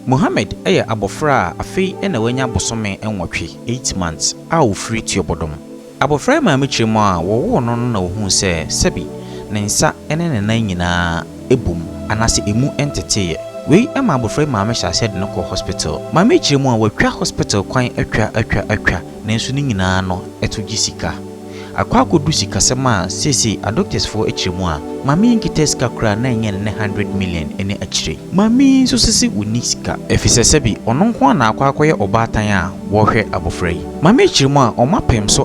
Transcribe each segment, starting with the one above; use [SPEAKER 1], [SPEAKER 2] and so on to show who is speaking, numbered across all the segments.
[SPEAKER 1] Mohammed abofra afei na wanya bosome enwotwe 8 months a ofiri tiobodom. Abofra ma mechiremu a wo no na ohun se sebi ne nsa ene ne nan nyina ebum anase emu entete we ma abofra ma mecha said no ko hospital. Ma mechiremu a watwa hospital kwan atwa na nso ni nyina no etogisi akwa kodu sikasema sisi a doctors for echiremu a mami nkiteska kura na enye ne 100 million ene achire mami so sisi uniska efisesebi ono nko na akwa akoye obatan a wo hwe abofra yi mami echiremu a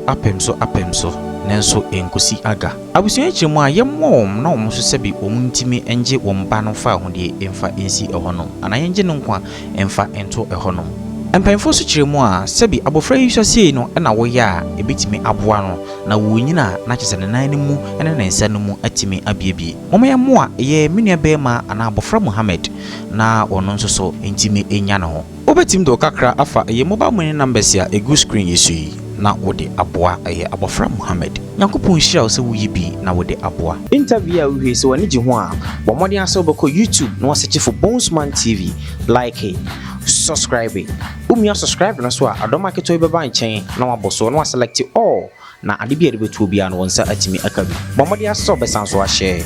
[SPEAKER 1] apemso nenso enkosi aga abusun echiremu a yemmom na omso sebi omuntimi enje womba no fa ahode emfa ensi ehonom ana yenje no nko emfa ento ehonom empanfo so chiremu a sebi abofra yi hwase no na wo ya ebetimi aboa no na wo nyina na kyese ne nan mu ene ne nsa no mu atimi abiebie momaya mo a ye menua bema ana abofra Mohammed na ono nso so entimi enya no ho obetim do kakra afa ye mobile money numbers ya egu screen yesu yi na wode aboa abofra Mohammed Nyankopon hira wo se wo yibi na wode aboa interview a wo hwe se wani gi ho a bo mode aso beko YouTube na waseche for 8MONTHS TV like it subscribe umia subscribe na so a adoma keto beba nchen na waboso na select all na ade bia de betu bia no wonsa atimi akabi bo mode aso besan so a share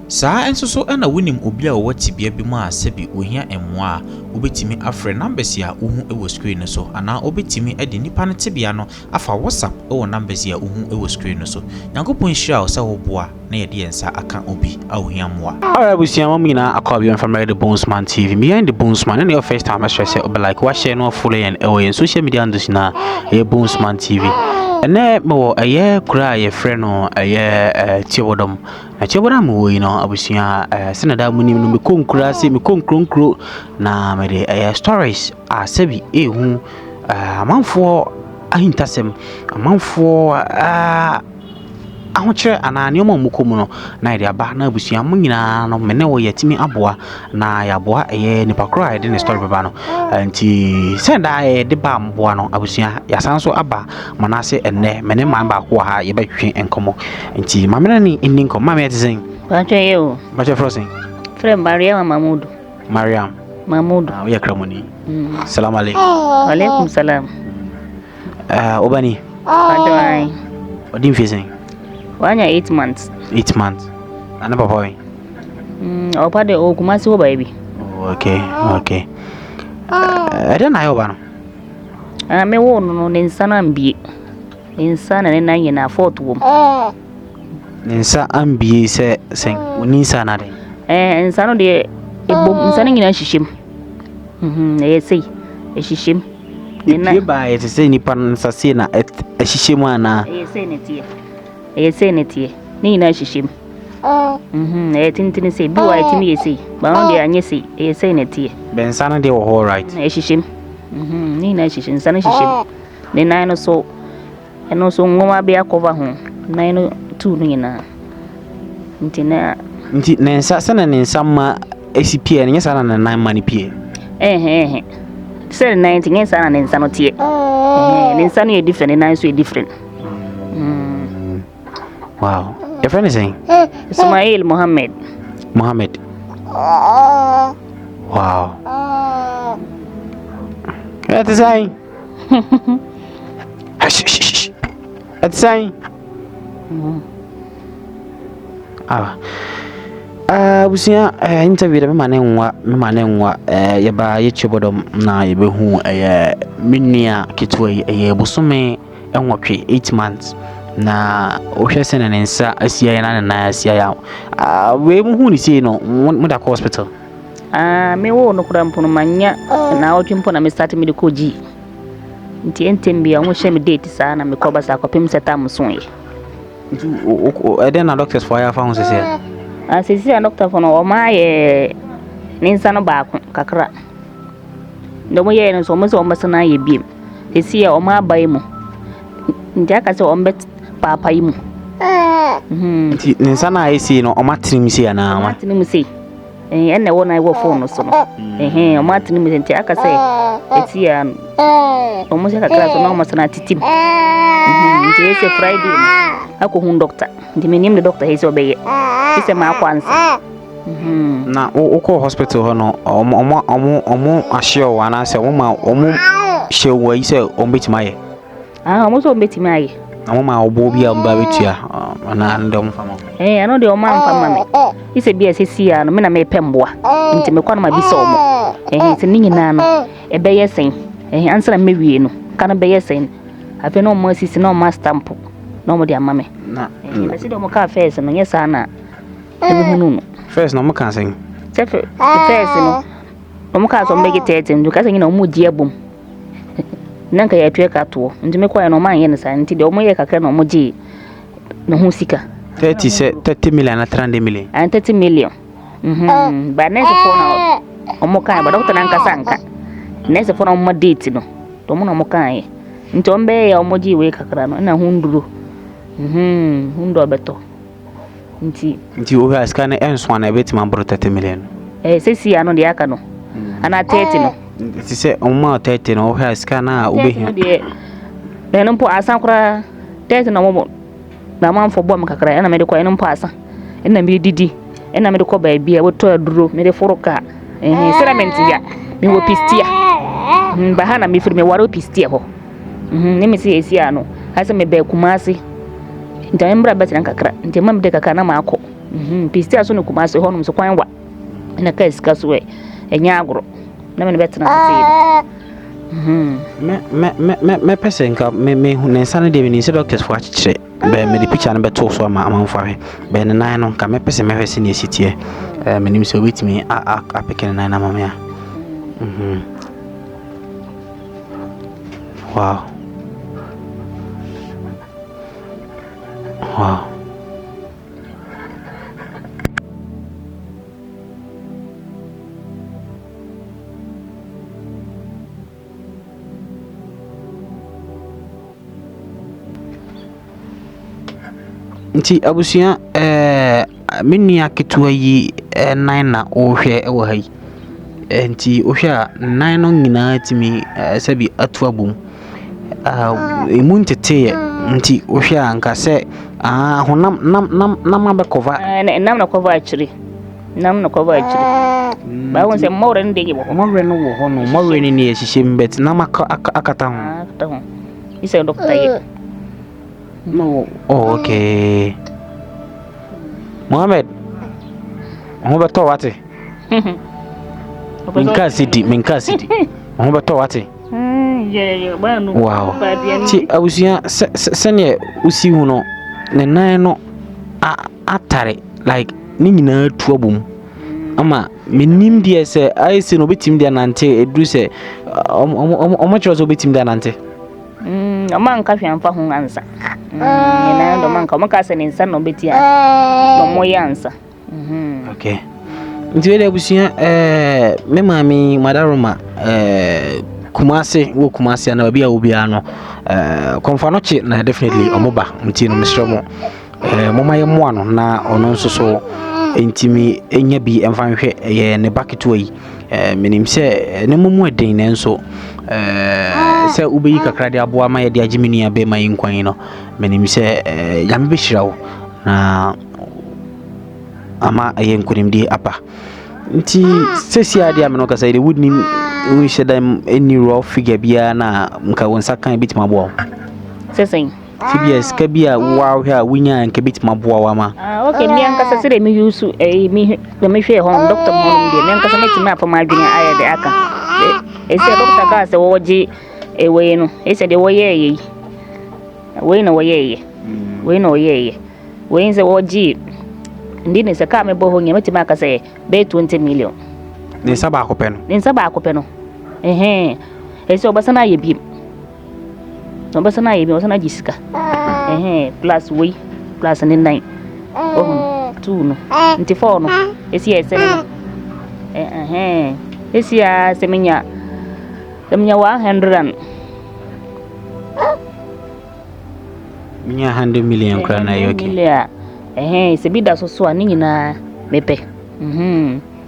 [SPEAKER 1] saa enso so na wonim obi a wati bia bi mu a sebi ohia emmoa obetimi afre numbers ya uhu ewo screen no so ana obetimi edi nipa no tebia no afa WhatsApp ewo numbers ya uhu ewo screen no so Nyankopon hira se wo boa na ye de yensa aka obi a ohia moa alright busia mamina akwa from the 8MONTHS TV behind the 8MONTHS and your first time I stress it like what share no follow and on social media and na 8MONTHS TV ene mo aye kura ye friend no aye tiobodom na tiobodam wo yi no abusia senada munim no me konkura se me konkronkro na me de aye stories asabi ehu amanfo ahintasem amanfo ahokyere anani omo mukomu no na ide aba na abusia mu nyina no mene wo yatimi aboa na ya aboa eye nipa kro ide ne story baba no nti senda de ba mboa no abusia ya sanso aba manase enne mene man ba ko ha ye betwe enkomo nti mamena ni inni nkom mama yetisen bache yo bache frosin frem Mariam Mahmoud ya kramoni salam alaykum wa alaykum salam obani adoi odin fisen wanya 8 months ana papa opa de okumasi wo baby okay ada na yo ba no me wo no nsa ambie nsa na na ye na fort wo nsa ambie se sen nsa na de nsa no de ebom nsa na nyina hihim sei hihim ni ba ye se nipa nsa se na hihim ana sei netie ni na hihim tintin se bi wa timi yesi ba on de anye se sei netie ben sana de wo all right hihim ni na hihim sana hihim ni na no so eno so ngoma be akova ho na no tu no nyina nti na nsa sana ne nsama SPA ne sana na nan mani pie se 19 sana ne nsa no tie ne nsa no e different na so e different wow your friend is saying Old Mohammed wow what is saying it's saying busia interview me manenwa ye ba ye chibodom na ye behu minia kitwa ye bosome enwotwe 8 months na ohwese na nsa asia ya na asia ya we mu hu ni sei no mu da hospital me wo no kura mpono manya na otwimpo na me start medical G nti entembia wo hye me date sa na me koba sa kopem setam so ye nti eden na doctors for ya fa hu sese sese a doctor for no o ma ye nsa no ba kakra ndo mo ye no so mo so mo sana ye biem sese ya o ma bai mu nti aka se o mbet papa yi mu nti nsa na isi no o matrim si ana o matrim si enne wona I wo phone so no o matrim nti aka se eti ya o mo se kakra so no mo sana titim nti ese Friday ako hun doctor nti menim de doctor hesi obeye ise ma akwansa Na uko hospital hono omo ahye o ana se omo hye wo yi se ombetima
[SPEAKER 2] omo so ombetima ye
[SPEAKER 1] omo ma obo bia mba betua na ndom fama
[SPEAKER 2] ano de omo amfama me ise bia sesi ano me na me pemboa nti me kwa no ma bi se omo se ni nyina no ebe yesen ansana me wie no kana be yesen afi no omo sisi no omo stamp no omo de amame
[SPEAKER 1] na
[SPEAKER 2] be si de omo ka face no nyesa na me hunu no
[SPEAKER 1] first no mo kan sen
[SPEAKER 2] sefe face no omo ka so mbege tete ndu ka nyina omo di abom nanka ya tue ka to ndu me kwa no ma anye ne sa nti de omo ye kakra no omo gi no hu sika
[SPEAKER 1] 30 million na 30 million
[SPEAKER 2] and 30 million ba nese for na omo kan ba doctor nanka sanka nese for na omo date no to mo na omo kan ye nti ombe ya omo gi we kakra no na hunduro hundo beto nti
[SPEAKER 1] o ha scan enso na betima bro 30 million
[SPEAKER 2] sesi ano de aka no ana 30 no
[SPEAKER 1] ti se omo 30 no o ha scan na obehia
[SPEAKER 2] de no po asan kura 30 na mo na man fo bom kakra ena me de kwa eno mpo asan ena me didi ena me de ko ba bia wo to aduro me de foroka cerament ya me wo pistia ba hana me firi me waro pistia ho ne me se esi ano hasa me ba kumasi nta mbra betina kakra nta mam de kakra na maako pistia so no kumasi ho no so kwan wa na ka esika so enya agro na me betina se
[SPEAKER 1] me person ka me hunensa na de me se doctors fo achire be me di picture na beto so ama amfa be ne nan no ka me person me hwese ne sitie me nim se obetimi a pekene nan na mama ya wow nti abusia minni aketua yi nan na ohwe ewo hai nti ohwe a nan no nyina timi sabi atu abum emuntete nti ohwe a nka se honam nam abekova
[SPEAKER 2] nam na cover achiri ba won se mawre ndi gi bo
[SPEAKER 1] mawre no wo hono mawre ni ne ehihye mbet nam akata ho
[SPEAKER 2] isa doctor ye
[SPEAKER 1] no okay Mohammed ho beto wate minka sidi ho beto wate
[SPEAKER 2] ba no
[SPEAKER 1] wow ti abusia sene usi hu no ne nan no atare like ni nyina tu abum ama menim die se ai se no betim dia nante edu se omo chiro so betim dia nante
[SPEAKER 2] amanka hwamfa ho ansa nyina ndo manka maka se ne nsa no betia no moyansa
[SPEAKER 1] okay nti wele abusia me mami madaroma kumase na bia obi ano konfa no chi na definitely omoba nti no misro mo moma ye mo ano na ono nso so entimi enya bi emfa hwe ye ne baketo yi menim se ne momu eden ne nso se ubeyi kakra de aboa ma ye de agimini abe ma yinkwan no menim se yame be hirawo na ama aye nkunimdi apa nti sesi ade ameno kasa ide wudni we shedam any raw figure bia na nka wonsa kan bitima boa
[SPEAKER 2] sesen
[SPEAKER 1] CBS ka bia wow ha winya nka bitima boa wa ma
[SPEAKER 2] okay mi anka sese me yusu mi hwe ho doctor mo de mi anka sa metima apa ma adwene aye de aka ese doctor ka se woji ewe no ese de woye we no woye we nse woji ndi ne se ka me bo ho nya metima aka se be 20 million
[SPEAKER 1] ne saba akopɛ no ese obasana ye bi obasana jisika plus we plus ne 9 2 no nti 4 no esi ese no esi ya semenya 100 minya 100 million kra na yoki
[SPEAKER 2] se bi da so ani nyina mepe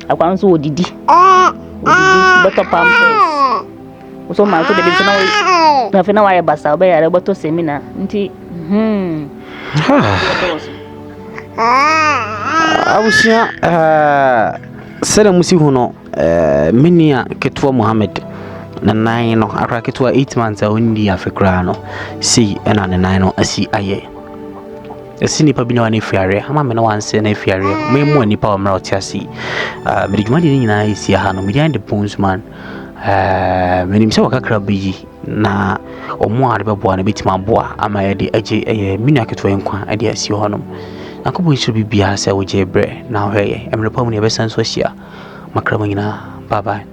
[SPEAKER 2] akwan so odidi beto pampers so ma so de bi na fe na wa ya basa oba ya beto seminar nti
[SPEAKER 3] Abusia sere musi huno minia ketua Mohammed na nine no akra ketua 8 months a ondi afekra no si ena ne nine no asi aye esi nipa bi na wan efiare ama me na wanse na efiare me mu nipa wa mra otiasi me dwuma de nyina esi ha no me dey the bones man me nim se wakakra bi na omo ade beboa na betima boa ama ye de age minia ketua enkwa ade asi ho no akobo isu bibia se wo je bre na hweye emre pamu ne besan so hia makrama nyina bye bye.